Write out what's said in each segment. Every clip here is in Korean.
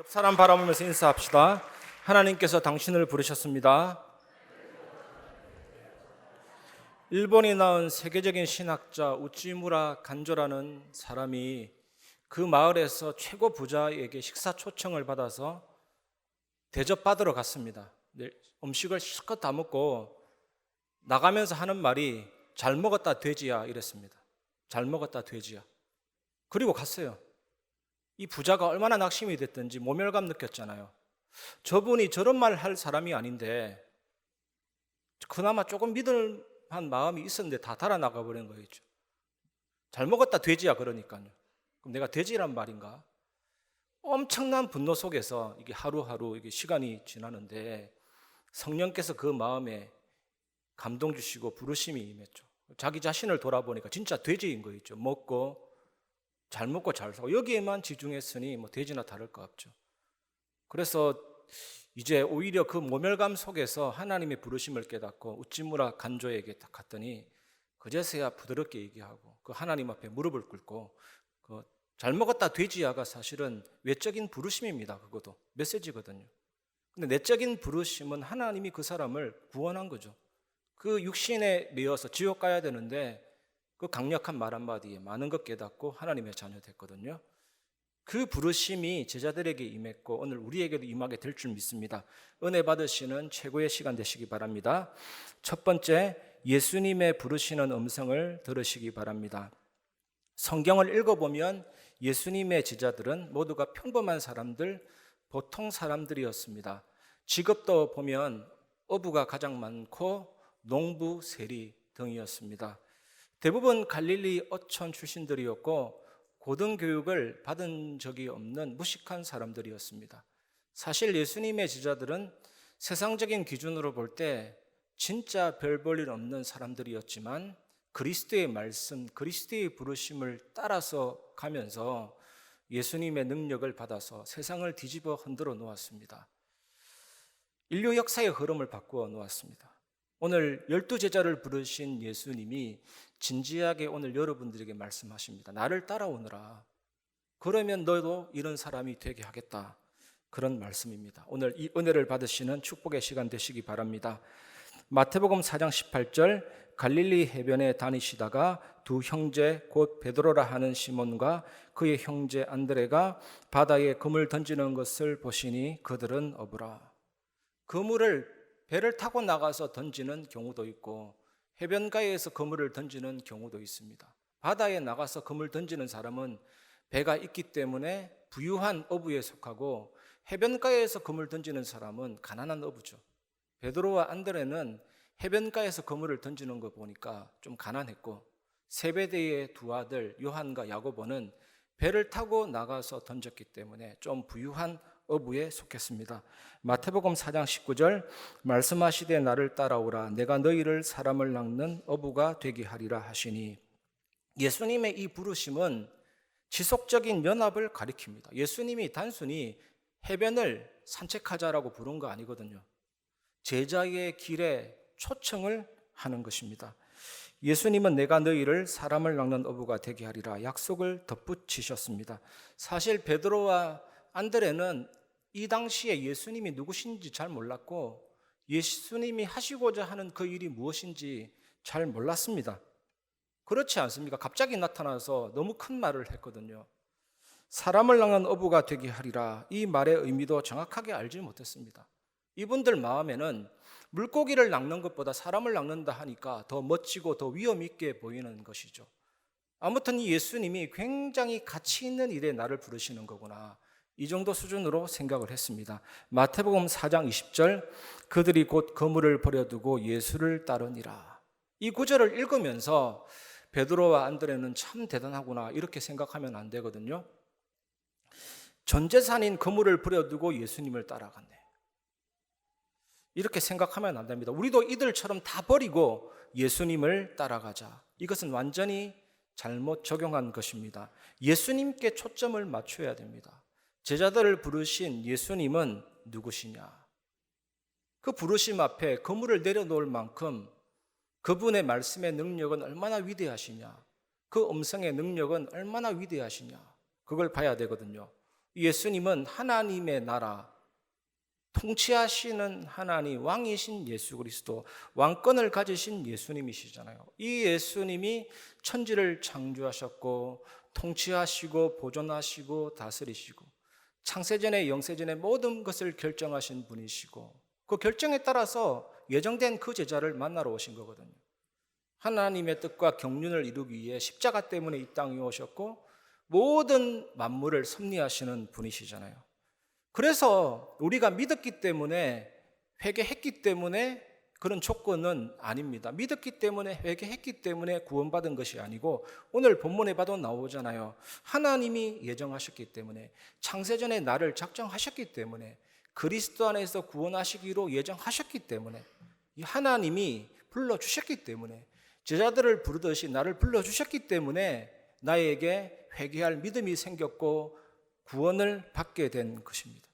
옆 사람 바라보면서 인사합시다. 하나님께서 당신을 부르셨습니다. 일본이 낳은 세계적인 신학자 우찌무라 간조라는 사람이 그 마을에서 최고 부자에게 식사 초청을 받아서 대접받으러 갔습니다. 음식을 실컷 다 먹고 나가면서 하는 말이 잘 먹었다 돼지야 이랬습니다. 잘 먹었다 돼지야. 그리고 갔어요. 이 부자가 얼마나 낙심이 됐든지 모멸감 느꼈잖아요. 저분이 저런 말 할 사람이 아닌데 그나마 조금 믿을만 마음이 있었는데 다 달아나가 버린 거였죠. 잘 먹었다 돼지야 그러니까요. 그럼 내가 돼지란 말인가? 엄청난 분노 속에서 이게 하루하루 이게 시간이 지나는데 성령께서 그 마음에 감동 주시고 부르심이 임했죠. 자기 자신을 돌아보니까 진짜 돼지인 거 있죠. 잘 먹고 잘 사고 여기에만 지중했으니 뭐 돼지나 다를 거 없죠. 그래서 이제 오히려 그 모멸감 속에서 하나님의 부르심을 깨닫고 우찌무라 간조에게 딱 갔더니 그제서야 부드럽게 얘기하고 그 하나님 앞에 무릎을 꿇고 그 잘 먹었다 돼지야가 사실은 외적인 부르심입니다. 그것도 메시지거든요. 근데 내적인 부르심은 하나님이 그 사람을 구원한 거죠. 그 육신에 매여서 지옥 가야 되는데 그 강력한 말 한마디에 많은 것 깨닫고 하나님의 자녀 됐거든요. 그 부르심이 제자들에게 임했고 오늘 우리에게도 임하게 될 줄 믿습니다. 은혜 받으시는 최고의 시간 되시기 바랍니다. 첫 번째, 예수님의 부르시는 음성을 들으시기 바랍니다. 성경을 읽어보면 예수님의 제자들은 모두가 평범한 사람들, 보통 사람들이었습니다. 직업도 보면 어부가 가장 많고 농부, 세리 등이었습니다. 대부분 갈릴리 어촌 출신들이었고 고등교육을 받은 적이 없는 무식한 사람들이었습니다. 사실 예수님의 제자들은 세상적인 기준으로 볼 때 진짜 별 볼 일 없는 사람들이었지만 그리스도의 말씀, 그리스도의 부르심을 따라서 가면서 예수님의 능력을 받아서 세상을 뒤집어 흔들어 놓았습니다. 인류 역사의 흐름을 바꾸어 놓았습니다. 오늘 12제자를 부르신 예수님이 진지하게 오늘 여러분들에게 말씀하십니다. 나를 따라오너라. 그러면 너도 이런 사람이 되게 하겠다. 그런 말씀입니다. 오늘 이 은혜를 받으시는 축복의 시간 되시기 바랍니다. 마태복음 4장 18절 갈릴리 해변에 다니시다가 두 형제 곧 베드로라 하는 시몬과 그의 형제 안드레가 바다에 그물 던지는 것을 보시니 그들은 어부라. 그물을 배를 타고 나가서 던지는 경우도 있고 해변가에서 그물을 던지는 경우도 있습니다. 바다에 나가서 그물 던지는 사람은 배가 있기 때문에 부유한 어부에 속하고 해변가에서 그물 던지는 사람은 가난한 어부죠. 베드로와 안드레는 해변가에서 그물을 던지는 거 보니까 좀 가난했고 세베대의 두 아들 요한과 야고보는 배를 타고 나가서 던졌기 때문에 좀 부유한 어부에 속했습니다. 마태복음 4장 19절 말씀하시되 나를 따라오라 내가 너희를 사람을 낚는 어부가 되게 하리라 하시니 예수님의 이 부르심은 지속적인 연합을 가리킵니다. 예수님이 단순히 해변을 산책하자라고 부른 거 아니거든요. 제자의 길에 초청을 하는 것입니다. 예수님은 내가 너희를 사람을 낚는 어부가 되게 하리라 약속을 덧붙이셨습니다. 사실 베드로와 안드레는 이 당시에 예수님이 누구신지 잘 몰랐고 예수님이 하시고자 하는 그 일이 무엇인지 잘 몰랐습니다. 그렇지 않습니까? 갑자기 나타나서 너무 큰 말을 했거든요. 사람을 낚는 어부가 되게 하리라 이 말의 의미도 정확하게 알지 못했습니다. 이분들 마음에는 물고기를 낚는 것보다 사람을 낚는다 하니까 더 멋지고 더 위험 있게 보이는 것이죠. 아무튼 이 예수님이 굉장히 가치 있는 일에 나를 부르시는 거구나. 이 정도 수준으로 생각을 했습니다. 마태복음 4장 20절 그들이 곧 그물을 버려두고 예수를 따르니라. 이 구절을 읽으면서 베드로와 안드레는 참 대단하구나 이렇게 생각하면 안 되거든요. 전 재산인 그물을 버려두고 예수님을 따라갔네. 이렇게 생각하면 안 됩니다. 우리도 이들처럼 다 버리고 예수님을 따라가자. 이것은 완전히 잘못 적용한 것입니다. 예수님께 초점을 맞춰야 됩니다. 제자들을 부르신 예수님은 누구시냐? 그 부르심 앞에 그물을 내려놓을 만큼 그분의 말씀의 능력은 얼마나 위대하시냐? 그 음성의 능력은 얼마나 위대하시냐? 그걸 봐야 되거든요. 예수님은 하나님의 나라, 통치하시는 하나님, 왕이신 예수 그리스도, 왕권을 가지신 예수님이시잖아요. 이 예수님이 천지를 창조하셨고 통치하시고 보존하시고 다스리시고 창세전에 영세전에 모든 것을 결정하신 분이시고 그 결정에 따라서 예정된 그 제자를 만나러 오신 거거든요. 하나님의 뜻과 경륜을 이루기 위해 십자가 때문에 이 땅에 오셨고 모든 만물을 섭리하시는 분이시잖아요. 그래서 우리가 믿었기 때문에, 회개했기 때문에 그런 조건은 아닙니다. 믿었기 때문에, 회개했기 때문에 구원받은 것이 아니고 오늘 본문에 봐도 나오잖아요. 하나님이 예정하셨기 때문에, 창세전에 나를 작정하셨기 때문에, 그리스도 안에서 구원하시기로 예정하셨기 때문에, 이 하나님이 불러주셨기 때문에, 제자들을 부르듯이 나를 불러주셨기 때문에 나에게 회개할 믿음이 생겼고 구원을 받게 된 것입니다.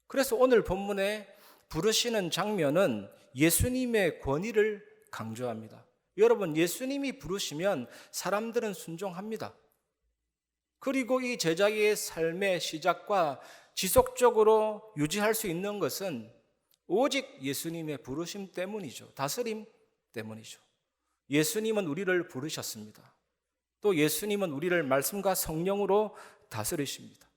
그래서 오늘 본문에 부르시는 장면은 예수님의 권위를 강조합니다. 여러분, 예수님이 부르시면 사람들은 순종합니다. 그리고 이 제자의 삶의 시작과 지속적으로 유지할 수 있는 것은 오직 예수님의 부르심 때문이죠. 다스림 때문이죠. 예수님은 우리를 부르셨습니다. 또 예수님은 우리를 말씀과 성령으로 다스리십니다.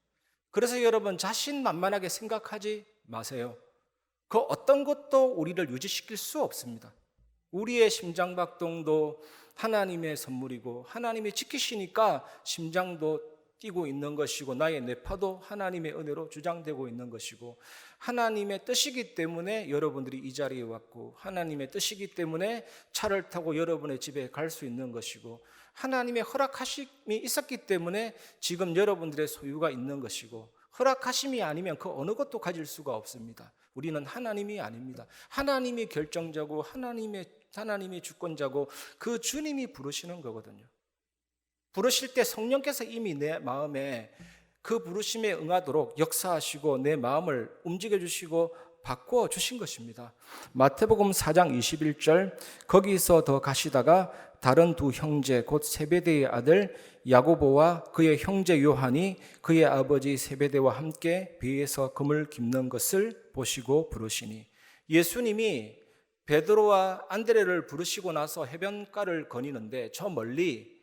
그래서 여러분, 자신만만하게 생각하지 마세요. 그 어떤 것도 우리를 유지시킬 수 없습니다. 우리의 심장박동도 하나님의 선물이고 하나님이 지키시니까 심장도 뛰고 있는 것이고 나의 뇌파도 하나님의 은혜로 주장되고 있는 것이고 하나님의 뜻이기 때문에 여러분들이 이 자리에 왔고 하나님의 뜻이기 때문에 차를 타고 여러분의 집에 갈 수 있는 것이고 하나님의 허락하심이 있었기 때문에 지금 여러분들의 소유가 있는 것이고 허락하심이 아니면 그 어느 것도 가질 수가 없습니다. 우리는 하나님이 아닙니다. 하나님이 결정자고 하나님이 주권자고 그 주님이 부르시는 거거든요. 부르실 때 성령께서 이미 내 마음에 그 부르심에 응하도록 역사하시고 내 마음을 움직여 주시고 바꿔 주신 것입니다. 마태복음 4장 21절 거기서 더 가시다가 다른 두 형제 곧 세베대의 아들 야고보와 그의 형제 요한이 그의 아버지 세베대와 함께 배에서 금을 깁는 것을 보시고 부르시니, 예수님이 베드로와 안드레를 부르시고 나서 해변가를 거니는데 저 멀리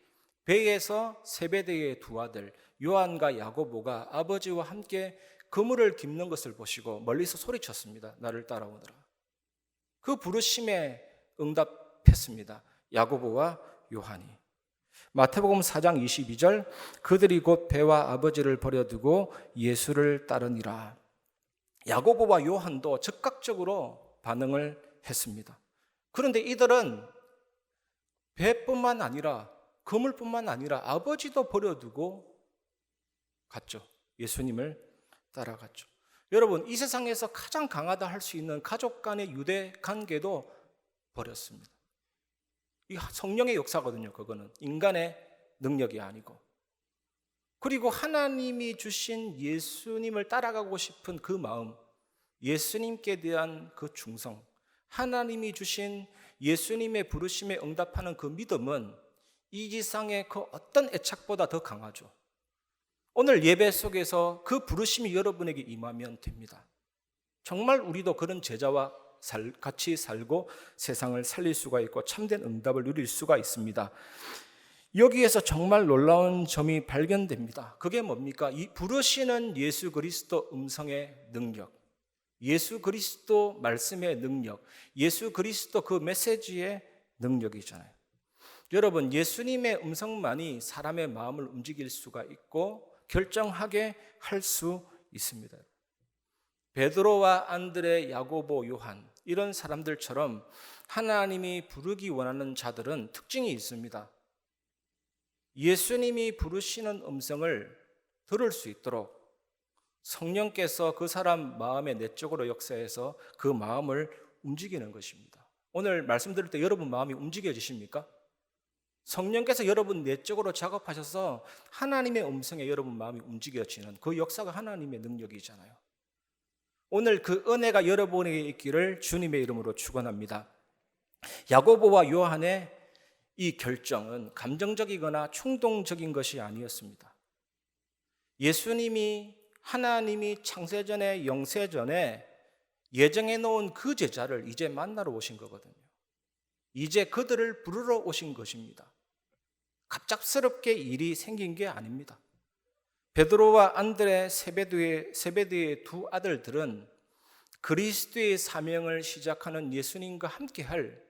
배에서 세베대의 두 아들 요한과 야고보가 아버지와 함께 그물을 깁는 것을 보시고 멀리서 소리쳤습니다. 나를 따라오너라. 그 부르심에 응답했습니다. 야고보와 요한이. 마태복음 4장 22절 그들이 곧 배와 아버지를 버려두고 예수를 따르니라. 야고보와 요한도 즉각적으로 반응을 했습니다. 그런데 이들은 배뿐만 아니라 그물뿐만 아니라 아버지도 버려두고 갔죠. 예수님을 따라갔죠. 여러분, 이 세상에서 가장 강하다 할 수 있는 가족 간의 유대 관계도 버렸습니다. 이 성령의 역사거든요. 그거는 인간의 능력이 아니고. 그리고 하나님이 주신 예수님을 따라가고 싶은 그 마음, 예수님께 대한 그 충성, 하나님이 주신 예수님의 부르심에 응답하는 그 믿음은 이 지상의 그 어떤 애착보다 더 강하죠. 오늘 예배 속에서 그 부르심이 여러분에게 임하면 됩니다. 정말 우리도 그런 제자와 같이 살고 세상을 살릴 수가 있고 참된 응답을 누릴 수가 있습니다. 여기에서 정말 놀라운 점이 발견됩니다. 그게 뭡니까? 이 부르시는 예수 그리스도 음성의 능력, 예수 그리스도 말씀의 능력, 예수 그리스도 그 메시지의 능력이잖아요. 여러분, 예수님의 음성만이 사람의 마음을 움직일 수가 있고 결정하게 할 수 있습니다. 베드로와 안드레, 야고보, 요한 이런 사람들처럼 하나님이 부르기 원하는 자들은 특징이 있습니다. 예수님이 부르시는 음성을 들을 수 있도록 성령께서 그 사람 마음의 내적으로 역사해서 그 마음을 움직이는 것입니다. 오늘 말씀 들을 때 여러분 마음이 움직여지십니까? 성령께서 여러분 내적으로 작업하셔서 하나님의 음성에 여러분 마음이 움직여지는 그 역사가 하나님의 능력이잖아요. 오늘 그 은혜가 여러분에게 있기를 주님의 이름으로 축원합니다. 야고보와 요한의 이 결정은 감정적이거나 충동적인 것이 아니었습니다. 예수님이 하나님이 창세전에 영세전에 예정해 놓은 그 제자를 이제 만나러 오신 거거든요. 이제 그들을 부르러 오신 것입니다. 갑작스럽게 일이 생긴 게 아닙니다. 베드로와 안드레, 세베드의 두 아들들은 그리스도의 사명을 시작하는 예수님과 함께할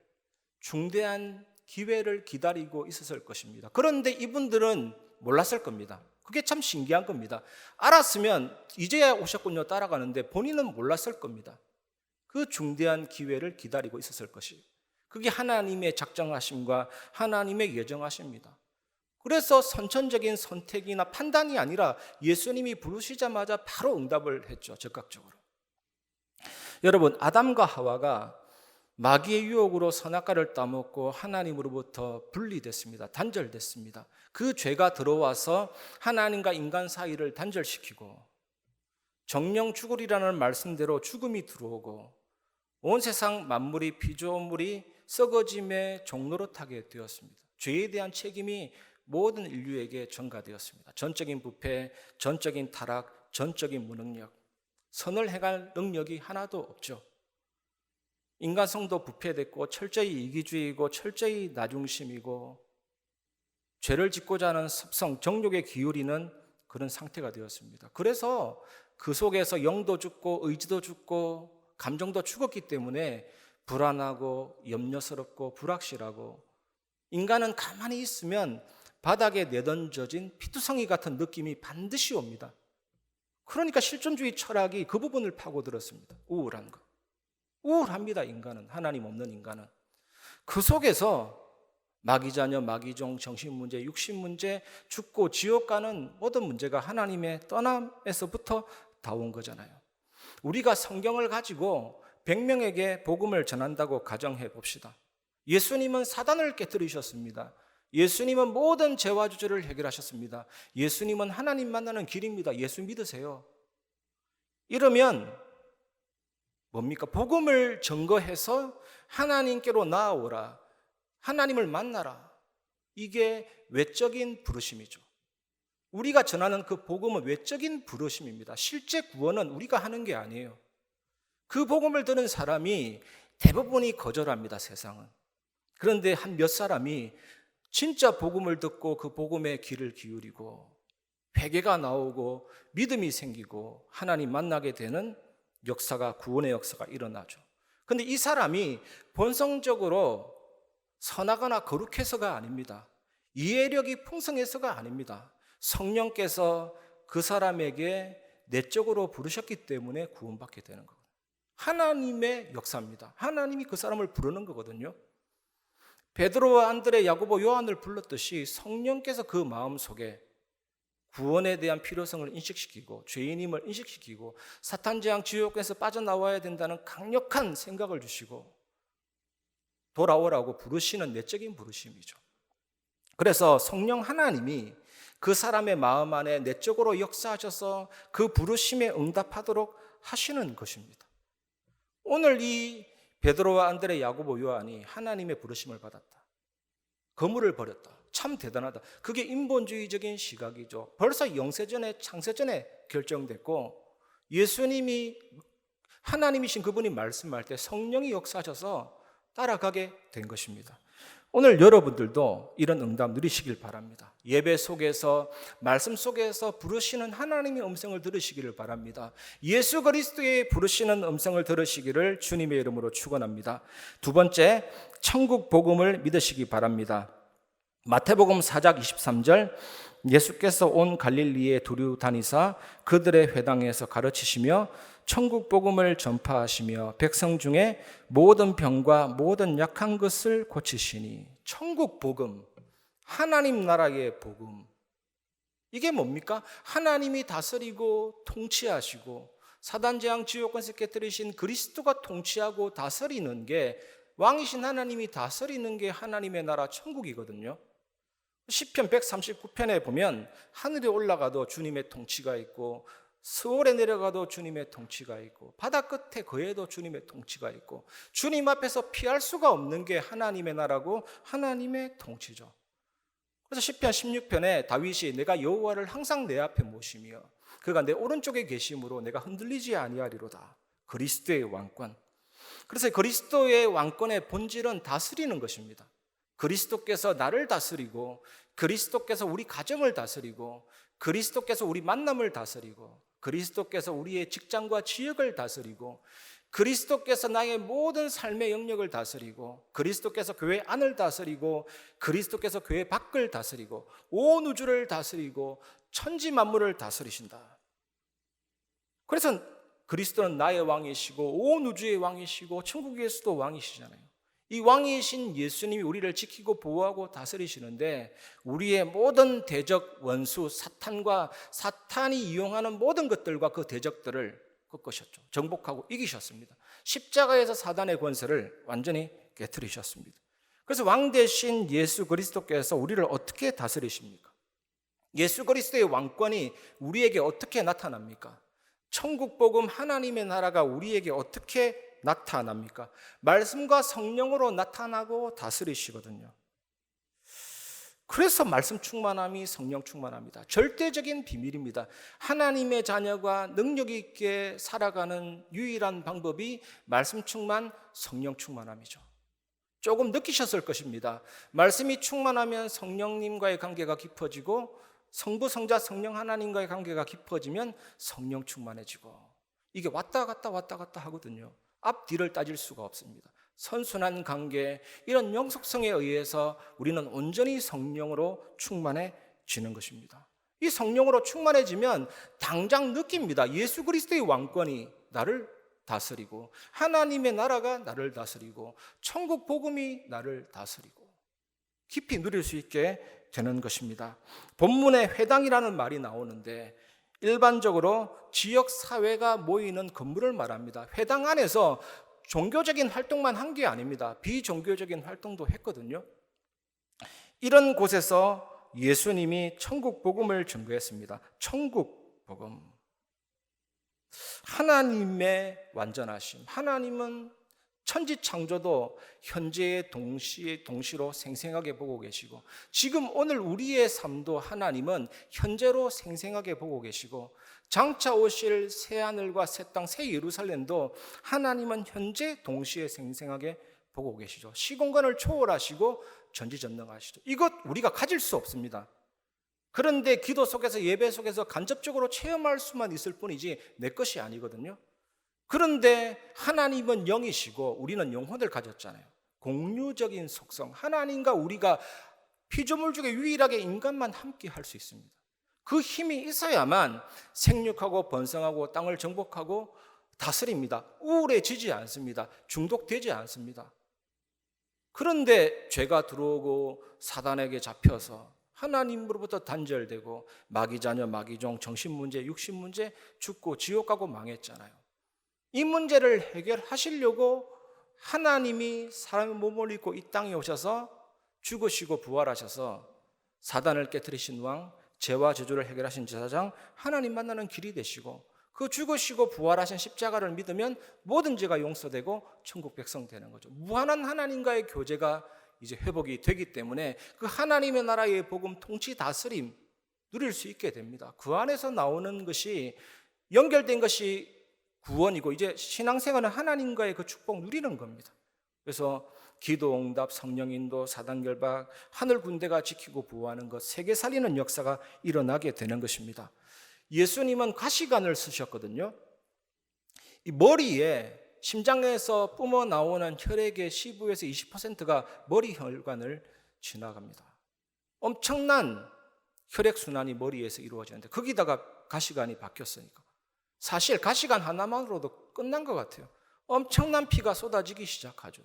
중대한 기회를 기다리고 있었을 것입니다. 그런데 이분들은 몰랐을 겁니다. 그게 참 신기한 겁니다. 알았으면 이제야 오셨군요 따라가는데 본인은 몰랐을 겁니다. 그 중대한 기회를 기다리고 있었을 것이. 그게 하나님의 작정하심과 하나님의 예정하십니다. 그래서 선천적인 선택이나 판단이 아니라 예수님이 부르시자마자 바로 응답을 했죠. 즉각적으로. 여러분, 아담과 하와가 마귀의 유혹으로 선악과를 따먹고 하나님으로부터 분리됐습니다. 단절됐습니다. 그 죄가 들어와서 하나님과 인간 사이를 단절시키고 정령 죽으리라는 말씀대로 죽음이 들어오고 온 세상 만물이 피조물이 썩어짐의 종로로 타게 되었습니다. 죄에 대한 책임이 모든 인류에게 전가되었습니다. 전적인 부패, 전적인 타락, 전적인 무능력, 선을 행할 능력이 하나도 없죠. 인간성도 부패됐고 철저히 이기주의이고 철저히 나중심이고 죄를 짓고자 하는 습성, 정욕에 기울이는 그런 상태가 되었습니다. 그래서 그 속에서 영도 죽고 의지도 죽고 감정도 죽었기 때문에 불안하고 염려스럽고 불확실하고 인간은 가만히 있으면 바닥에 내던져진 피투성이 같은 느낌이 반드시 옵니다. 그러니까 실존주의 철학이 그 부분을 파고들었습니다. 우울한 거. 우울합니다. 인간은. 하나님 없는 인간은. 그 속에서 마귀자녀, 마귀종, 정신문제, 육신문제, 죽고 지옥 가는 모든 문제가 하나님의 떠남에서부터 다 온 거잖아요. 우리가 성경을 가지고 100명에게 복음을 전한다고 가정해 봅시다. 예수님은 사단을 깨뜨리셨습니다. 예수님은 모든 죄와 주제를 해결하셨습니다. 예수님은 하나님 만나는 길입니다. 예수 믿으세요. 이러면 뭡니까? 복음을 증거해서 하나님께로 나아오라. 하나님을 만나라. 이게 외적인 부르심이죠. 우리가 전하는 그 복음은 외적인 부르심입니다. 실제 구원은 우리가 하는 게 아니에요. 그 복음을 들은 사람이 대부분이 거절합니다, 세상은. 그런데 한 몇 사람이 진짜 복음을 듣고 그 복음에 귀를 기울이고 회개가 나오고 믿음이 생기고 하나님 만나게 되는 역사가, 구원의 역사가 일어나죠. 그런데 이 사람이 본성적으로 선하거나 거룩해서가 아닙니다. 이해력이 풍성해서가 아닙니다. 성령께서 그 사람에게 내적으로 부르셨기 때문에 구원받게 되는 거거든요. 하나님의 역사입니다. 하나님이 그 사람을 부르는 거거든요. 베드로와 안드레, 야고보, 요한을 불렀듯이 성령께서 그 마음속에 구원에 대한 필요성을 인식시키고 죄인임을 인식시키고 사탄 재앙 지옥에서 빠져나와야 된다는 강력한 생각을 주시고 돌아오라고 부르시는 내적인 부르심이죠. 그래서 성령 하나님이 그 사람의 마음 안에 내적으로 역사하셔서 그 부르심에 응답하도록 하시는 것입니다. 오늘 이 베드로와 안드레, 야고보, 요한이 하나님의 부르심을 받았다. 거물을 버렸다. 참 대단하다. 그게 인본주의적인 시각이죠. 벌써 영세전에, 창세전에 결정됐고 예수님이 하나님이신 그분이 말씀할 때 성령이 역사하셔서 따라가게 된 것입니다. 오늘 여러분들도 이런 응답 누리시길 바랍니다. 예배 속에서, 말씀 속에서 부르시는 하나님의 음성을 들으시기를 바랍니다. 예수 그리스도의 부르시는 음성을 들으시기를 주님의 이름으로 축원합니다. 두 번째, 천국 복음을 믿으시기 바랍니다. 마태복음 4장 23절, 예수께서 온 갈릴리에 두루 다니사 그들의 회당에서 가르치시며 천국 복음을 전파하시며 백성 중에 모든 병과 모든 약한 것을 고치시니. 천국 복음, 하나님 나라의 복음, 이게 뭡니까? 하나님이 다스리고 통치하시고 사단 재앙 지옥권세 깨뜨리신 그리스도가 통치하고 다스리는 게, 왕이신 하나님이 다스리는 게 하나님의 나라 천국이거든요. 시편 139편에 보면 하늘에 올라가도 주님의 통치가 있고 스월에 내려가도 주님의 통치가 있고 바다 끝에 거해도 주님의 통치가 있고 주님 앞에서 피할 수가 없는 게 하나님의 나라고 하나님의 통치죠. 그래서 시편 16편에 다윗이 내가 여호와를 항상 내 앞에 모시며 그가 내 오른쪽에 계심으로 내가 흔들리지 아니하리로다. 그리스도의 왕권. 그래서 그리스도의 왕권의 본질은 다스리는 것입니다. 그리스도께서 나를 다스리고, 그리스도께서 우리 가정을 다스리고, 그리스도께서 우리 만남을 다스리고, 그리스도께서 우리의 직장과 지역을 다스리고, 그리스도께서 나의 모든 삶의 영역을 다스리고, 그리스도께서 교회 안을 다스리고, 그리스도께서 교회 밖을 다스리고, 온 우주를 다스리고, 천지 만물을 다스리신다. 그래서 그리스도는 나의 왕이시고 온 우주의 왕이시고 천국에서도 왕이시잖아요. 이 왕이신 예수님이 우리를 지키고 보호하고 다스리시는데, 우리의 모든 대적 원수 사탄과 사탄이 이용하는 모든 것들과 그 대적들을 꺾으셨죠. 정복하고 이기셨습니다. 십자가에서 사단의 권세를 완전히 깨뜨리셨습니다. 그래서 왕 대신 예수 그리스도께서 우리를 어떻게 다스리십니까? 예수 그리스도의 왕권이 우리에게 어떻게 나타납니까? 천국 복음 하나님의 나라가 우리에게 어떻게 나타납니까? 말씀과 성령으로 나타나고 다스리시거든요. 그래서 말씀 충만함이 성령 충만합니다. 절대적인 비밀입니다. 하나님의 자녀가 능력 있게 살아가는 유일한 방법이 말씀 충만, 성령 충만함이죠. 조금 느끼셨을 것입니다. 말씀이 충만하면 성령님과의 관계가 깊어지고, 성부, 성자, 성령 하나님과의 관계가 깊어지면 성령 충만해지고, 이게 왔다 갔다 하거든요. 앞뒤를 따질 수가 없습니다. 선순환 관계, 이런 영속성에 의해서 우리는 온전히 성령으로 충만해지는 것입니다. 이 성령으로 충만해지면 당장 느낍니다. 예수 그리스도의 왕권이 나를 다스리고, 하나님의 나라가 나를 다스리고, 천국 복음이 나를 다스리고, 깊이 누릴 수 있게 되는 것입니다. 본문에 회당이라는 말이 나오는데, 일반적으로 지역 사회가 모이는 건물을 말합니다. 회당 안에서 종교적인 활동만 한 게 아닙니다. 비종교적인 활동도 했거든요. 이런 곳에서 예수님이 천국 복음을 전거했습니다. 천국 복음. 하나님의 완전하심. 하나님은 천지 창조도 현재의 동시로 생생하게 보고 계시고, 지금 오늘 우리의 삶도 하나님은 현재로 생생하게 보고 계시고, 장차 오실 새하늘과 새 땅, 새 예루살렘도 하나님은 현재 동시에 생생하게 보고 계시죠. 시공간을 초월하시고 전지전능하시죠. 이것 우리가 가질 수 없습니다. 그런데 기도 속에서, 예배 속에서 간접적으로 체험할 수만 있을 뿐이지 내 것이 아니거든요. 그런데 하나님은 영이시고 우리는 영혼을 가졌잖아요. 공유적인 속성, 하나님과 우리가 피조물 중에 유일하게 인간만 함께 할 수 있습니다. 그 힘이 있어야만 생육하고 번성하고 땅을 정복하고 다스립니다. 우울해지지 않습니다. 중독되지 않습니다. 그런데 죄가 들어오고 사단에게 잡혀서 하나님으로부터 단절되고 마귀자녀, 마귀종, 정신문제, 육신문제, 죽고 지옥 가고 망했잖아요. 이 문제를 해결하시려고 하나님이 사람의 몸을 입고 이 땅에 오셔서 죽으시고 부활하셔서 사단을 깨뜨리신 왕, 죄와 저주를 해결하신 제사장, 하나님 만나는 길이 되시고, 그 죽으시고 부활하신 십자가를 믿으면 모든 죄가 용서되고 천국 백성 되는 거죠. 무한한 하나님과의 교제가 이제 회복이 되기 때문에 그 하나님의 나라의 복음, 통치, 다스림 누릴 수 있게 됩니다. 그 안에서 나오는 것이, 연결된 것이 구원이고, 이제 신앙생활은 하나님과의 그 축복 누리는 겁니다. 그래서 기도 응답, 성령 인도, 사단 결박, 하늘 군대가 지키고 보호하는 것, 세계 살리는 역사가 일어나게 되는 것입니다. 예수님은 가시관을 쓰셨거든요. 이 머리에, 심장에서 뿜어 나오는 혈액의 15에서 20%가 머리 혈관을 지나갑니다. 엄청난 혈액 순환이 머리에서 이루어지는데, 거기다가 가시관이 박혔으니까 사실 가시관 하나만으로도 끝난 것 같아요. 엄청난 피가 쏟아지기 시작하죠.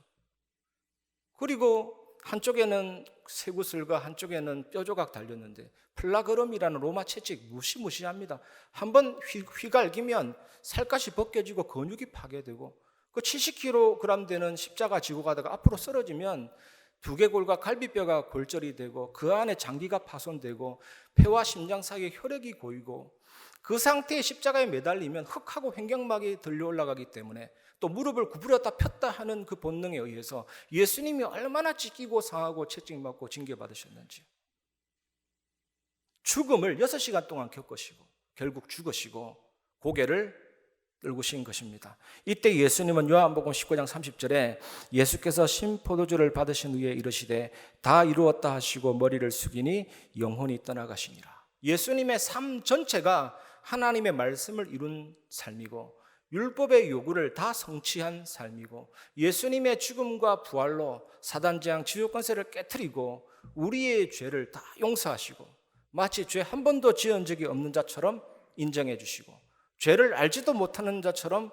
그리고 한쪽에는 쇠구슬과 한쪽에는 뼈조각 달렸는데, 플라그럼이라는 로마 채찍 무시무시합니다. 한번 휘갈기면 살갗이 벗겨지고 근육이 파괴되고, 그 70kg 되는 십자가 지고 가다가 앞으로 쓰러지면 두개골과 갈비뼈가 골절이 되고, 그 안에 장기가 파손되고, 폐와 심장 사이에 혈액이 고이고, 그 상태에 십자가에 매달리면 흙하고 횡격막이 들려 올라가기 때문에, 또 무릎을 구부렸다 폈다 하는 그 본능에 의해서 예수님이 얼마나 찢기고 상하고 채찍맞고 징계받으셨는지, 죽음을 6시간 동안 겪으시고 결국 죽으시고 고개를 떨구신 것입니다. 이때 예수님은 요한복음 19장 30절에 예수께서 신포도주를 받으신 후에 이르시되 다 이루었다 하시고 머리를 숙이니 영혼이 떠나가시니라. 예수님의 삶 전체가 하나님의 말씀을 이룬 삶이고 율법의 요구를 다 성취한 삶이고 예수님의 죽음과 부활로 사단 재앙 지옥 권세를 깨트리고 우리의 죄를 다 용서하시고 마치 죄 한 번도 지은 적이 없는 자처럼 인정해 주시고 죄를 알지도 못하는 자처럼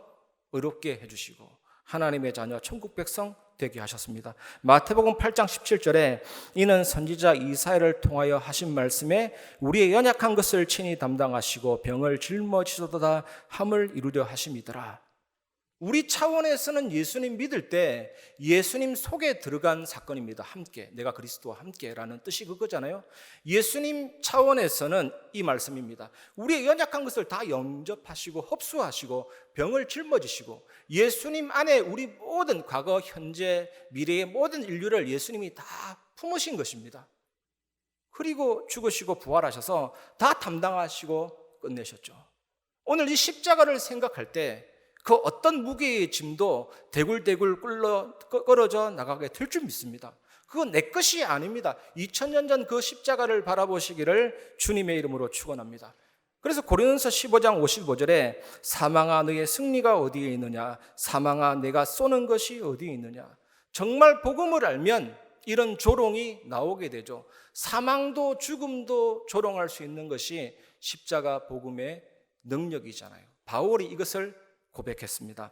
의롭게 해주시고 하나님의 자녀 천국 백성 되게 하셨습니다. 마태복음 8장 17절에 이는 선지자 이사야를 통하여 하신 말씀에 우리의 연약한 것을 친히 담당하시고 병을 짊어지소서다 함을 이루려 하심이더라. 우리 차원에서는 예수님 믿을 때 예수님 속에 들어간 사건입니다. 함께, 내가 그리스도와 함께라는 뜻이 그거잖아요. 예수님 차원에서는 이 말씀입니다. 우리의 연약한 것을 다 영접하시고 흡수하시고 병을 짊어지시고 예수님 안에 우리 모든 과거, 현재, 미래의 모든 인류를 예수님이 다 품으신 것입니다. 그리고 죽으시고 부활하셔서 다 담당하시고 끝내셨죠. 오늘 이 십자가를 생각할 때 그 어떤 무게의 짐도 대굴대굴 끌어져 나가게 될 줄 믿습니다. 그건 내 것이 아닙니다. 2000년 전 그 십자가를 바라보시기를 주님의 이름으로 축원합니다. 그래서 고린도서 15장 55절에 사망아 너의 승리가 어디에 있느냐, 사망아 내가 쏘는 것이 어디에 있느냐. 정말 복음을 알면 이런 조롱이 나오게 되죠. 사망도 죽음도 조롱할 수 있는 것이 십자가 복음의 능력이잖아요. 바울이 이것을 고백했습니다.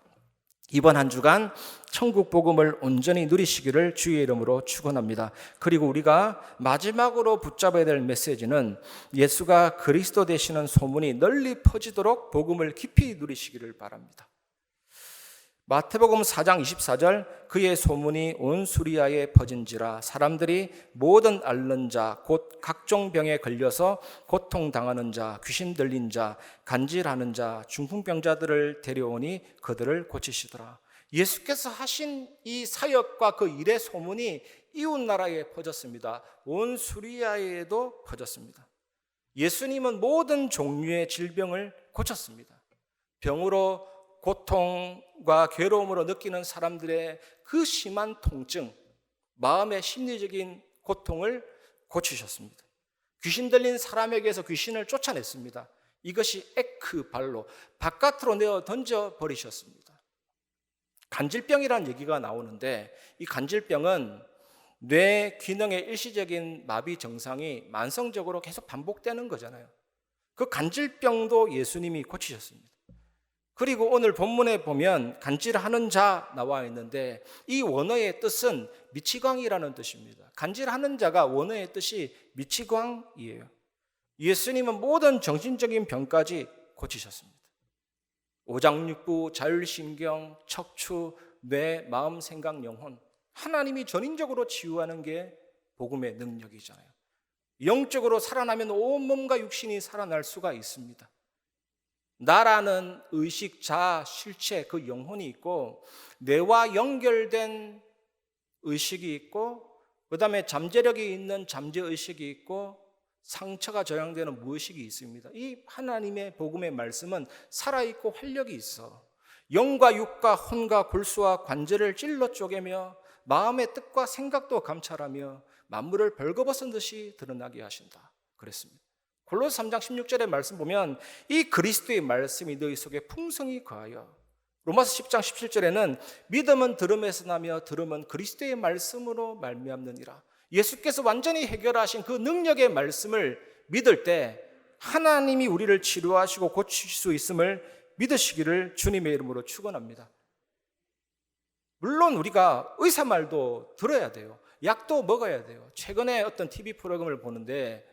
이번 한 주간 천국 복음을 온전히 누리시기를 주의 이름으로 축원합니다. 그리고 우리가 마지막으로 붙잡아야 될 메시지는 예수가 그리스도 되시는 소문이 널리 퍼지도록 복음을 깊이 누리시기를 바랍니다. 마태복음 4장 24절 그의 소문이 온 수리아에 퍼진지라 사람들이 모든 앓는 자 곧 각종 병에 걸려서 고통당하는 자 귀신 들린 자 간질하는 자 중풍병자들을 데려오니 그들을 고치시더라. 예수께서 하신 이 사역과 그 일의 소문이 이웃 나라에 퍼졌습니다. 온 수리아에도 퍼졌습니다. 예수님은 모든 종류의 질병을 고쳤습니다. 병으로 고통과 괴로움으로 느끼는 사람들의 그 심한 통증, 마음의 심리적인 고통을 고치셨습니다. 귀신 들린 사람에게서 귀신을 쫓아냈습니다. 이것이 에크발로 바깥으로 내어 던져 버리셨습니다. 간질병이라는 얘기가 나오는데 이 간질병은 뇌 기능의 일시적인 마비 증상이 만성적으로 계속 반복되는 거잖아요. 그 간질병도 예수님이 고치셨습니다. 그리고 오늘 본문에 보면 간질하는 자 나와 있는데 이 원어의 뜻은 미치광이라는 뜻입니다. 간질하는 자가 원어의 뜻이 미치광이에요. 예수님은 모든 정신적인 병까지 고치셨습니다. 오장육부, 자율신경, 척추, 뇌, 마음, 생각, 영혼 하나님이 전인적으로 치유하는 게 복음의 능력이잖아요. 영적으로 살아나면 온 몸과 육신이 살아날 수가 있습니다. 나라는 의식, 자아, 실체, 그 영혼이 있고 뇌와 연결된 의식이 있고 그 다음에 잠재력이 있는 잠재의식이 있고 상처가 저장되는 무의식이 있습니다. 이 하나님의 복음의 말씀은 살아있고 활력이 있어 영과 육과 혼과 골수와 관절을 찔러 쪼개며 마음의 뜻과 생각도 감찰하며 만물을 벌거벗은 듯이 드러나게 하신다 그랬습니다. 골로새 3장 16절의 말씀 보면 이 그리스도의 말씀이 너희 속에 풍성히 거하여 로마서 10장 17절에는 믿음은 들음에서 나며 들음은 그리스도의 말씀으로 말미암느니라. 예수께서 완전히 해결하신 그 능력의 말씀을 믿을 때 하나님이 우리를 치료하시고 고칠 수 있음을 믿으시기를 주님의 이름으로 축원합니다. 물론 우리가 의사 말도 들어야 돼요. 약도 먹어야 돼요. 최근에 어떤 TV 프로그램을 보는데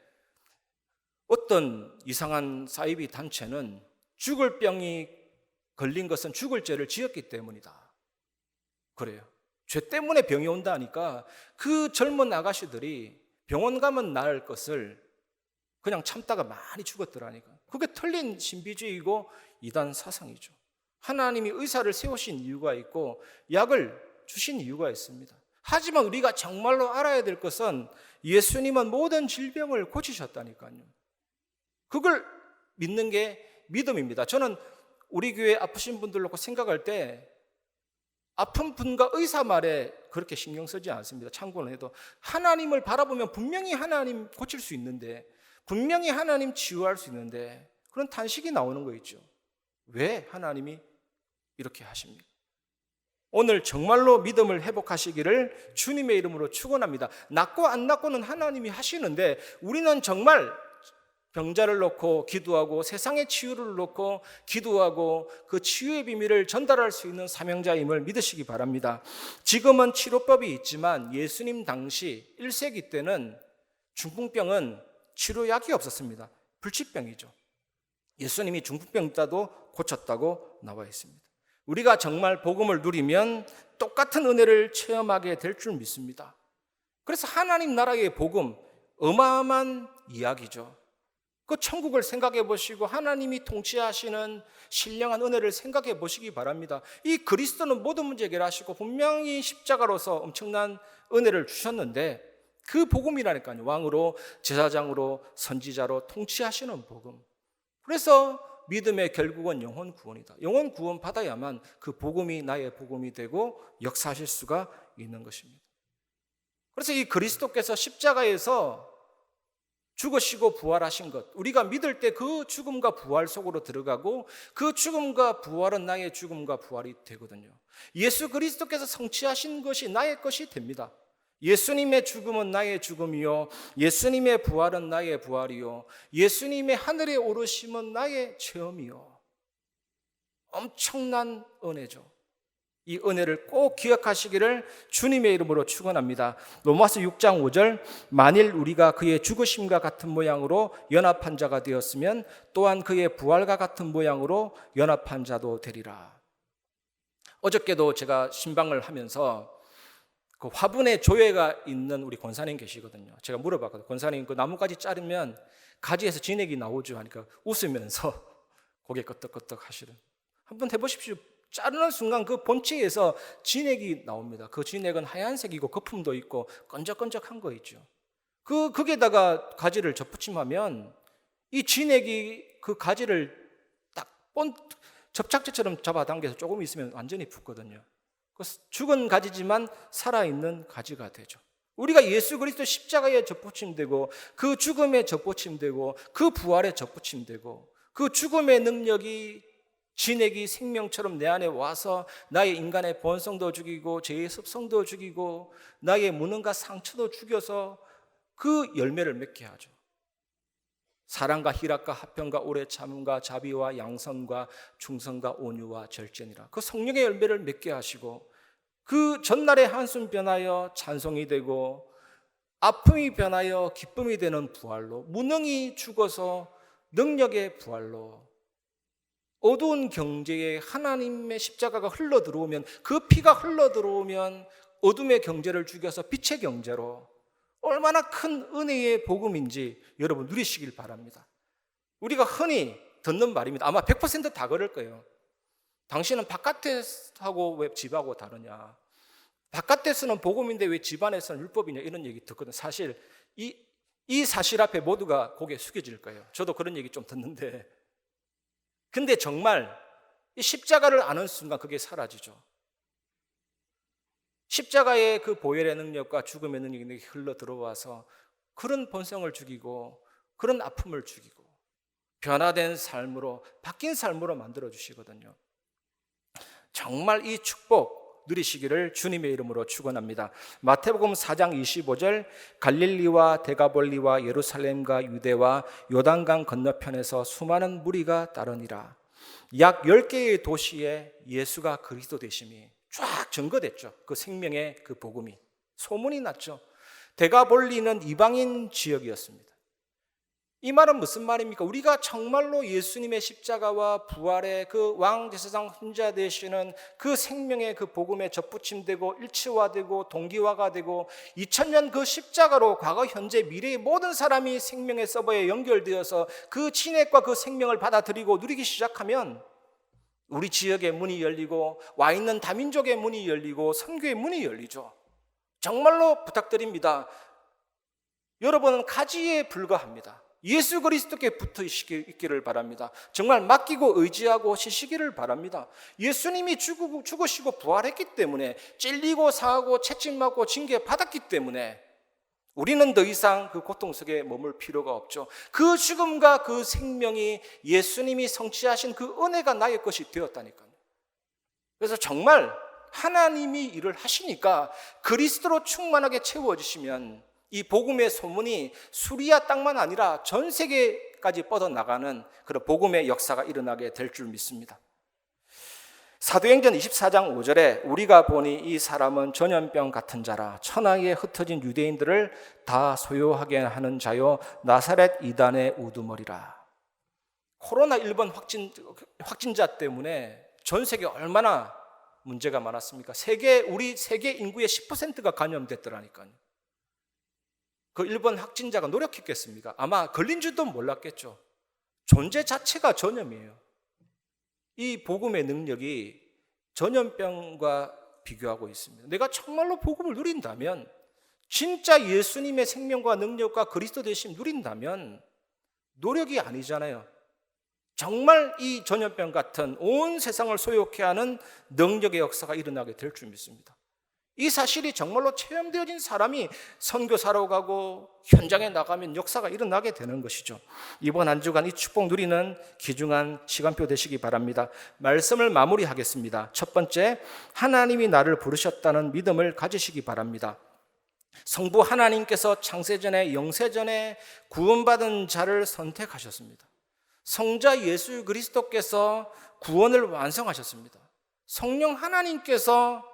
어떤 이상한 사이비 단체는 죽을 병이 걸린 것은 죽을 죄를 지었기 때문이다. 그래요. 죄 때문에 병이 온다니까 그 젊은 아가씨들이 병원 가면 나을 것을 그냥 참다가 많이 죽었더라니까. 그게 틀린 신비주의이고 이단 사상이죠. 하나님이 의사를 세우신 이유가 있고 약을 주신 이유가 있습니다. 하지만 우리가 정말로 알아야 될 것은 예수님은 모든 질병을 고치셨다니까요. 그걸 믿는 게 믿음입니다. 저는 우리 교회 아프신 분들 놓고 생각할 때 아픈 분과 의사 말에 그렇게 신경 쓰지 않습니다. 참고는 해도 하나님을 바라보면 분명히 하나님 고칠 수 있는데, 분명히 하나님 치유할 수 있는데 그런 탄식이 나오는 거 있죠. 왜 하나님이 이렇게 하십니까? 오늘 정말로 믿음을 회복하시기를 주님의 이름으로 축원합니다. 낫고 안 낫고는 하나님이 하시는데 우리는 정말 병자를 놓고 기도하고 세상의 치유를 놓고 기도하고 그 치유의 비밀을 전달할 수 있는 사명자임을 믿으시기 바랍니다. 지금은 치료법이 있지만 예수님 당시 1세기 때는 중풍병은 치료약이 없었습니다. 불치병이죠. 예수님이 중풍병 있다도 고쳤다고 나와 있습니다. 우리가 정말 복음을 누리면 똑같은 은혜를 체험하게 될 줄 믿습니다. 그래서 하나님 나라의 복음, 어마어마한 이야기죠. 그 천국을 생각해 보시고 하나님이 통치하시는 신령한 은혜를 생각해 보시기 바랍니다. 이 그리스도는 모든 문제 해결하시고 분명히 십자가로서 엄청난 은혜를 주셨는데 그 복음이라니까요. 왕으로, 제사장으로, 선지자로 통치하시는 복음. 그래서 믿음의 결국은 영혼 구원이다. 영혼 구원 받아야만 그 복음이 나의 복음이 되고 역사하실 수가 있는 것입니다. 그래서 이 그리스도께서 십자가에서 죽으시고 부활하신 것, 우리가 믿을 때 그 죽음과 부활 속으로 들어가고 그 죽음과 부활은 나의 죽음과 부활이 되거든요. 예수 그리스도께서 성취하신 것이 나의 것이 됩니다. 예수님의 죽음은 나의 죽음이요, 예수님의 부활은 나의 부활이요, 예수님의 하늘에 오르심은 나의 체험이요. 엄청난 은혜죠. 이 은혜를 꼭 기억하시기를 주님의 이름으로 축원합니다. 로마서 6장 5절, 만일 우리가 그의 죽으심과 같은 모양으로 연합한 자가 되었으면 또한 그의 부활과 같은 모양으로 연합한 자도 되리라. 어저께도 제가 신방을 하면서 그 화분에 조예가 있는 우리 권사님 계시거든요. 제가 물어봤거든요. 권사님, 그 나뭇가지 자르면 가지에서 진액이 나오죠 하니까 웃으면서 고개 끄덕끄덕 하시는. 한번 해보십시오. 자르는 순간 그 본체에서 진액이 나옵니다. 그 진액은 하얀색이고 거품도 있고 끈적끈적한 거 있죠. 거기에다가 가지를 접붙임하면 이 진액이 그 가지를 딱 접착제처럼 잡아당겨서 조금 있으면 완전히 붙거든요. 죽은 가지지만 살아있는 가지가 되죠. 우리가 예수 그리스도 십자가에 접붙임되고 그 죽음에 접붙임되고 그 부활에 접붙임되고 그 죽음의 능력이 진액이 생명처럼 내 안에 와서 나의 인간의 본성도 죽이고 죄의 습성도 죽이고 나의 무능과 상처도 죽여서 그 열매를 맺게 하죠. 사랑과 희락과 화평과 오래 참음과 자비와 양선과 충성과 온유와 절제니라. 그 성령의 열매를 맺게 하시고 그 전날의 한숨 변하여 찬송이 되고 아픔이 변하여 기쁨이 되는 부활로, 무능이 죽어서 능력의 부활로, 어두운 경제에 하나님의 십자가가 흘러들어오면, 그 피가 흘러들어오면 어둠의 경제를 죽여서 빛의 경제로, 얼마나 큰 은혜의 복음인지 여러분 누리시길 바랍니다. 우리가 흔히 듣는 말입니다. 아마 100% 그럴 거예요. 당신은 바깥에서하고 왜 집하고 다르냐, 바깥에서는 복음인데 왜 집안에서는 율법이냐, 이런 얘기 듣거든요. 사실 이 사실 앞에 모두가 고개 숙여질 거예요. 저도 그런 얘기 좀 듣는데, 근데 정말 이 십자가를 아는 순간 그게 사라지죠. 십자가의 그 보혈의 능력과 죽음의 능력이 흘러 들어와서 그런 본성을 죽이고 그런 아픔을 죽이고 변화된 삶으로, 바뀐 삶으로 만들어 주시거든요. 정말 이 축복 누리시기를 주님의 이름으로 축원합니다. 마태복음 4장 25절, 갈릴리와 데가볼리와 예루살렘과 유대와 요단강 건너편에서 수많은 무리가 따르니라. 약 10개의 도시에 예수가 그리스도 되심이 쫙 증거됐죠. 그 생명의 그 복음이 소문이 났죠. 데가볼리는 이방인 지역이었습니다. 이 말은 무슨 말입니까? 우리가 정말로 예수님의 십자가와 부활의 그 왕제사장 혼자 되시는 그 생명의 그 복음에 접붙임되고 일치화되고 동기화가 되고 2000년 그 십자가로 과거, 현재, 미래의 모든 사람이 생명의 서버에 연결되어서 그 진액과 그 생명을 받아들이고 누리기 시작하면 우리 지역의 문이 열리고 와 있는 다민족의 문이 열리고 선교의 문이 열리죠. 정말로 부탁드립니다. 여러분은 가지에 불과합니다. 예수 그리스도께 붙어 있기를 바랍니다. 정말 맡기고 의지하고 쉬시기를 바랍니다. 예수님이 죽으시고 부활했기 때문에, 찔리고 상하고 채찍맞고 징계 받았기 때문에 우리는 더 이상 그 고통 속에 머물 필요가 없죠. 그 죽음과 그 생명이 예수님이 성취하신 그 은혜가 나의 것이 되었다니까요. 그래서 정말 하나님이 일을 하시니까 그리스도로 충만하게 채워지시면 이 복음의 소문이 수리아 땅만 아니라 전 세계까지 뻗어나가는 그런 복음의 역사가 일어나게 될 줄 믿습니다. 사도행전 24장 5절에 우리가 보니 이 사람은 전염병 같은 자라 천하에 흩어진 유대인들을 다 소요하게 하는 자요 나사렛 이단의 우두머리라. 코로나1번 확진자 때문에 전 세계 얼마나 문제가 많았습니까? 우리 세계 인구의 10%가 감염됐더라니까요. 그 일본 확진자가 노력했겠습니까? 아마 걸린 줄도 몰랐겠죠. 존재 자체가 전염이에요. 이 복음의 능력이 전염병과 비교하고 있습니다. 내가 정말로 복음을 누린다면, 진짜 예수님의 생명과 능력과 그리스도 되심 누린다면 노력이 아니잖아요. 정말 이 전염병 같은 온 세상을 소욕해 하는 능력의 역사가 일어나게 될 줄 믿습니다. 이 사실이 정말로 체험되어진 사람이 선교사로 가고 현장에 나가면 역사가 일어나게 되는 것이죠. 이번 한 주간 이 축복 누리는 귀중한 시간표 되시기 바랍니다. 말씀을 마무리하겠습니다. 첫 번째, 하나님이 나를 부르셨다는 믿음을 가지시기 바랍니다. 성부 하나님께서 창세전에 영세전에 구원받은 자를 선택하셨습니다. 성자 예수 그리스도께서 구원을 완성하셨습니다. 성령 하나님께서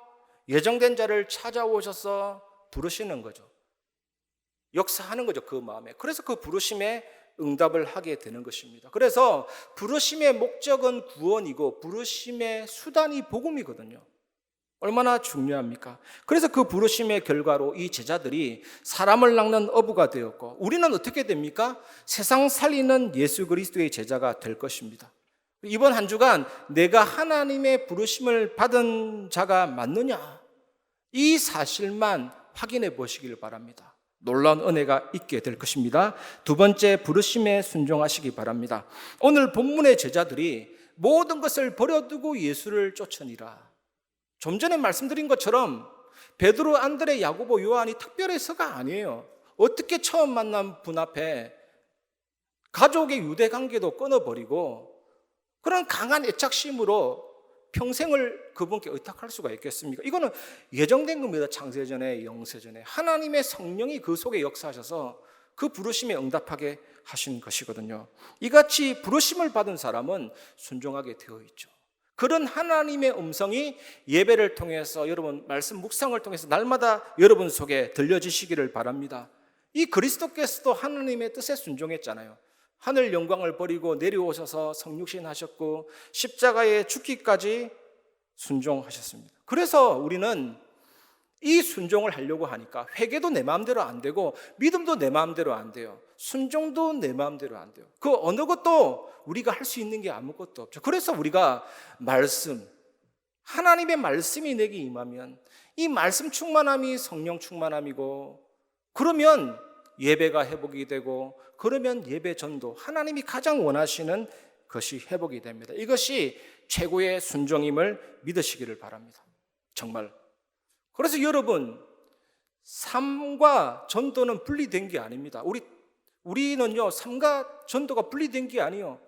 예정된 자를 찾아오셔서 부르시는 거죠. 역사하는 거죠, 그 마음에. 그래서 그 부르심에 응답을 하게 되는 것입니다. 그래서 부르심의 목적은 구원이고 부르심의 수단이 복음이거든요. 얼마나 중요합니까? 그래서 그 부르심의 결과로 이 제자들이 사람을 낚는 어부가 되었고, 우리는 어떻게 됩니까? 세상 살리는 예수 그리스도의 제자가 될 것입니다. 이번 한 주간 내가 하나님의 부르심을 받은 자가 맞느냐, 이 사실만 확인해 보시길 바랍니다. 놀라운 은혜가 있게 될 것입니다. 두 번째, 부르심에 순종하시기 바랍니다. 오늘 본문의 제자들이 모든 것을 버려두고 예수를 쫓으니라. 좀 전에 말씀드린 것처럼 베드로, 안드레, 야고보, 요한이 특별해서가 아니에요. 어떻게 처음 만난 분 앞에 가족의 유대 관계도 끊어버리고 그런 강한 애착심으로 평생을 그분께 의탁할 수가 있겠습니까? 이거는 예정된 겁니다. 창세전에 영세전에 하나님의 성령이 그 속에 역사하셔서 그 부르심에 응답하게 하신 것이거든요. 이같이 부르심을 받은 사람은 순종하게 되어 있죠. 그런 하나님의 음성이 예배를 통해서, 여러분 말씀 묵상을 통해서 날마다 여러분 속에 들려지시기를 바랍니다. 이 그리스도께서도 하나님의 뜻에 순종했잖아요. 하늘 영광을 버리고 내려오셔서 성육신 하셨고 십자가에 죽기까지 순종하셨습니다. 그래서 우리는 이 순종을 하려고 하니까 회개도 내 마음대로 안 되고 믿음도 내 마음대로 안 돼요. 순종도 내 마음대로 안 돼요. 그 어느 것도 우리가 할 수 있는 게 아무것도 없죠. 그래서 우리가 말씀, 하나님의 말씀이 내게 임하면 이 말씀 충만함이 성령 충만함이고, 그러면 예배가 회복이 되고, 그러면 예배 전도, 하나님이 가장 원하시는 것이 회복이 됩니다. 이것이 최고의 순종임을 믿으시기를 바랍니다. 정말. 그래서 여러분, 삶과 전도는 분리된 게 아닙니다. 우리는요, 삶과 전도가 분리된 게 아니에요.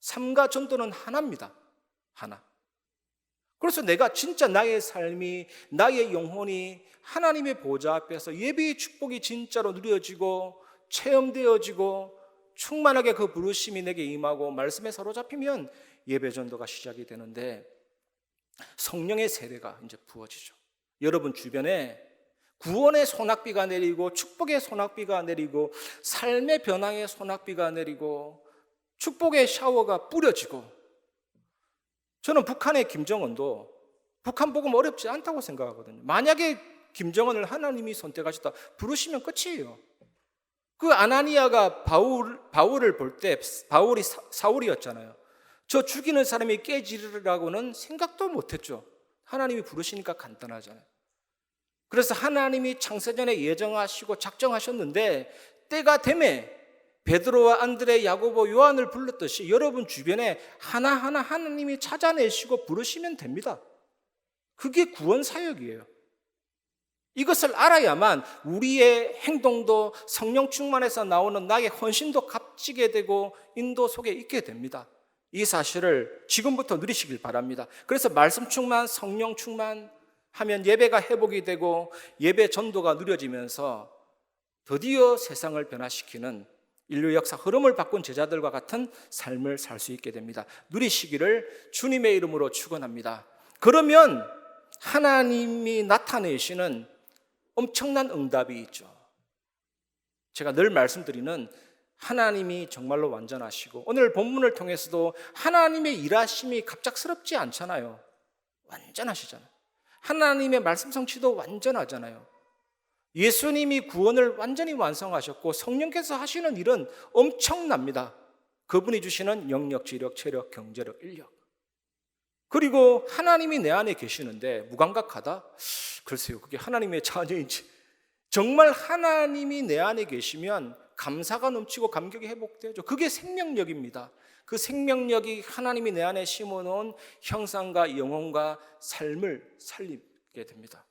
삶과 전도는 하나입니다. 하나. 그래서 내가 진짜 나의 삶이, 나의 영혼이 하나님의 보좌 앞에서 예배의 축복이 진짜로 누려지고 체험되어지고 충만하게 그 부르심이 내게 임하고 말씀에 사로잡히면 예배 전도가 시작이 되는데, 성령의 세례가 이제 부어지죠. 여러분 주변에 구원의 소낙비가 내리고 축복의 소낙비가 내리고 삶의 변화의 소낙비가 내리고 축복의 샤워가 뿌려지고, 저는 북한의 김정은도 북한 복음 어렵지 않다고 생각하거든요. 만약에 김정은을 하나님이 선택하셨다 부르시면 끝이에요. 그 아나니아가 바울을 볼 때, 바울이 사울이었잖아요. 저 죽이는 사람이 깨지리라고는 생각도 못했죠. 하나님이 부르시니까 간단하잖아요. 그래서 하나님이 창세전에 예정하시고 작정하셨는데 때가 되매 베드로와 안드레, 야고보, 요한을 불렀듯이 여러분 주변에 하나하나 하나님이 찾아내시고 부르시면 됩니다. 그게 구원 사역이에요. 이것을 알아야만 우리의 행동도 성령 충만에서 나오는 나의 헌신도 값지게 되고 인도 속에 있게 됩니다. 이 사실을 지금부터 누리시길 바랍니다. 그래서 말씀 충만, 성령 충만하면 예배가 회복이 되고 예배 전도가 누려지면서 드디어 세상을 변화시키는 인류 역사 흐름을 바꾼 제자들과 같은 삶을 살 수 있게 됩니다. 누리시기를 주님의 이름으로 축원합니다. 그러면 하나님이 나타내시는 엄청난 응답이 있죠. 제가 늘 말씀드리는 하나님이 정말로 완전하시고 오늘 본문을 통해서도 하나님의 일하심이 갑작스럽지 않잖아요. 완전하시잖아요. 하나님의 말씀 성취도 완전하잖아요. 예수님이 구원을 완전히 완성하셨고 성령께서 하시는 일은 엄청납니다. 그분이 주시는 영역, 지력, 체력, 경제력, 인력. 그리고 하나님이 내 안에 계시는데 무감각하다? 글쎄요, 그게 하나님의 자녀인지. 정말 하나님이 내 안에 계시면 감사가 넘치고 감격이 회복되죠. 그게 생명력입니다. 그 생명력이 하나님이 내 안에 심어놓은 형상과 영혼과 삶을 살리게 됩니다.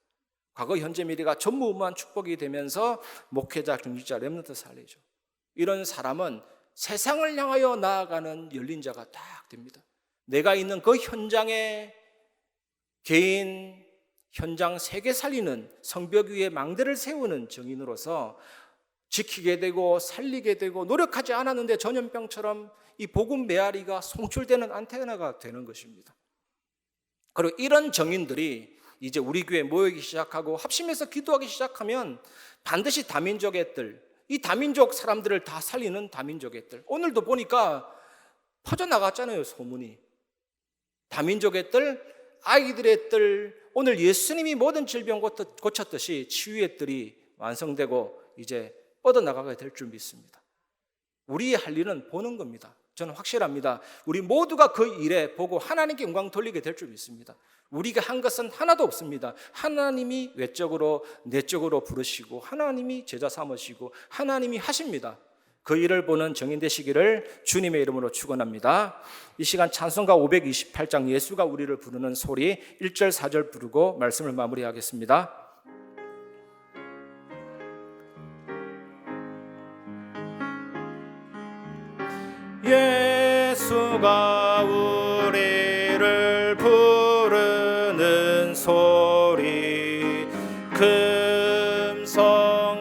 과거, 현재, 미래가 전무후무한 축복이 되면서 목회자, 중직자, 렘넌트 살리죠. 이런 사람은 세상을 향하여 나아가는 열린 자가 딱 됩니다. 내가 있는 그 현장에 개인, 현장 세계 살리는 성벽 위에 망대를 세우는 증인으로서 지키게 되고 살리게 되고 노력하지 않았는데 전염병처럼 이 복음 메아리가 송출되는 안테나가 되는 것입니다. 그리고 이런 증인들이 이제 우리 교회에 모이기 시작하고 합심해서 기도하기 시작하면 반드시 다민족의 뜰, 이 다민족 사람들을 다 살리는 다민족의 뜰. 오늘도 보니까 퍼져나갔잖아요, 소문이. 다민족의 뜰, 아이들의 뜰, 오늘 예수님이 모든 질병 고쳤듯이 치유의 뜰이 완성되고 이제 뻗어나가게 될 줄 믿습니다. 우리의 할 일은 보는 겁니다. 저는 확실합니다. 우리 모두가 그 일에 보고 하나님께 영광 돌리게 될 줄 믿습니다. 우리가 한 것은 하나도 없습니다. 하나님이 외적으로 내적으로 부르시고 하나님이 제자 삼으시고 하나님이 하십니다. 그 일을 보는 증인 되시기를 주님의 이름으로 축원합니다. 이 시간 찬송가 528장 예수가 우리를 부르는 소리 1절 4절 부르고 말씀을 마무리하겠습니다. 예수가 우리를 부르는 소리 금성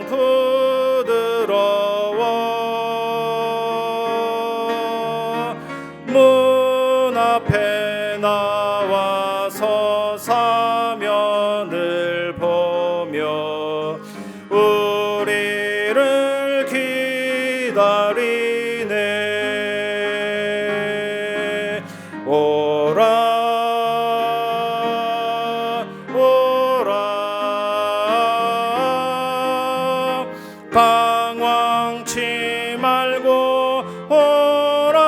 부드러워 문 앞에 나와서 사면을 보며 우리를 기다리네. 오라 오라 방황치 말고 오라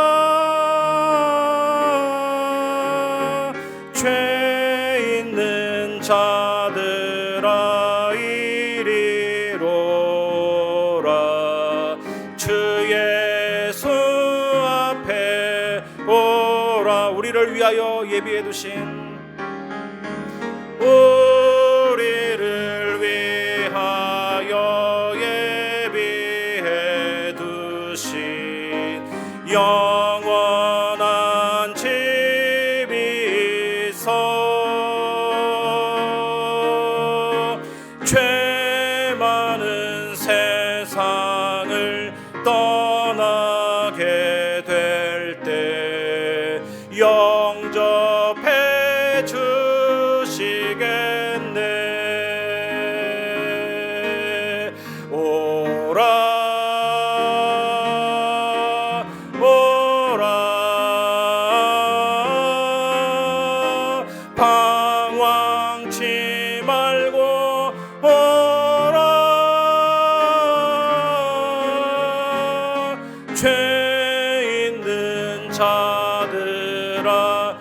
죄 있는 자들아 이리로 오라 주 예수 앞에 오라. 우리를 위하여 예비해 두신 우리를 위하여 예비해 두신 영원한 집이 있어 죄 많은 세상을 떠나게 될 때 영접해 주시겠네. 오라 오라 방황치 말고 오라 죄 있는 자들아